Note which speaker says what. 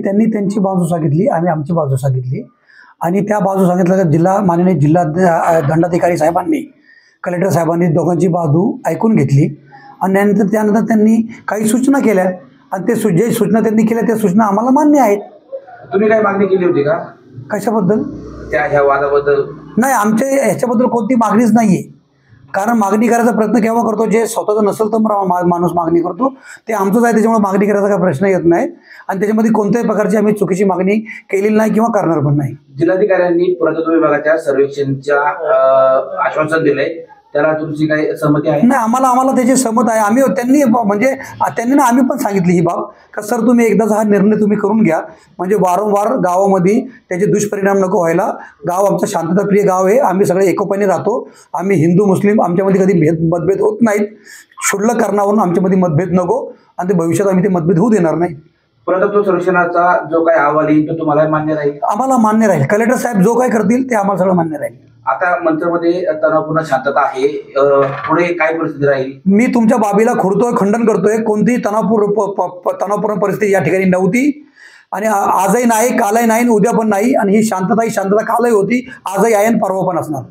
Speaker 1: त्यांनी त्यांची बाजू सांगितली, आम्ही आमची बाजू सांगितली आणि त्या बाजू सांगितलं तर माननीय जिल्हा दंडाधिकारी साहेबांनी, कलेक्टर साहेबांनी दोघांची बाजू ऐकून घेतली आणि त्यानंतर त्यांनी काही सूचना केल्या आणि ते जे सूचना त्यांनी केल्या त्या सूचना आम्हाला मान्य आहेत.
Speaker 2: तुम्ही काय मागणी केली होती का?
Speaker 1: कशाबद्दल?
Speaker 2: ह्या वादाबद्दल? नाही,
Speaker 1: आमच्या ह्याच्याबद्दल कोणती मागणीच नाही आहे. कारण मागणी करायचा प्रयत्न केव्हा करतो, जे स्वतःचं नसेल तर माणूस मागणी करतो, ते आमचंच आहे. त्याच्यामुळे मागणी करायचा काही प्रश्न येत नाही आणि त्याच्यामध्ये कोणत्याही प्रकारची आम्ही चुकीची मागणी केलेली नाही किंवा करणार पण नाही.
Speaker 2: जिल्हाधिकाऱ्यांनी पुरातत्व विभागाच्या सर्वेक्षणच्या आश्वासन दिलंय, त्याला तुमची काही सहमती आहे?
Speaker 1: नाही, आम्हाला त्याची सहमत आहे. त्यांनी ना आम्ही पण सांगितली ही बाब का सर तुम्ही एकदाचा हा निर्णय तुम्ही करून घ्या, म्हणजे वारंवार गावामध्ये त्याचे दुष्परिणाम नको व्हायला. गाव आमचं शांतताप्रिय गाव आहे, आम्ही सगळे एकोप्याने राहतो. आम्ही हिंदू मुस्लिम आमच्यामध्ये कधी मतभेद होत नाहीत. क्षुल्लक कारणावरून आमच्यामध्ये मतभेद नको आणि ते भविष्यात आम्ही ते मतभेद होऊ देणार नाही.
Speaker 2: पुरातत्व संरक्षणाचा जो काही अहवाल येईल तो तुम्हाला मान्य राहील?
Speaker 1: आम्हाला मान्य राहील. कलेक्टर साहेब जो काय करतील ते आम्हाला सगळं मान्य राहील.
Speaker 2: आता मंत्रमध्ये तणावपूर्ण शांतता आहे, पुढे काय परिस्थिती राहील?
Speaker 1: मी तुमच्या बाबीला खोडतोय, खंडन करतोय. कोणतीही तणावपूर्ण परिस्थिती या ठिकाणी नव्हती आणि आजही नाही, कालही नाही, उद्या पण नाही. आणि ही शांतता कालही होती, आजही आहे आणि परवा पण असणार.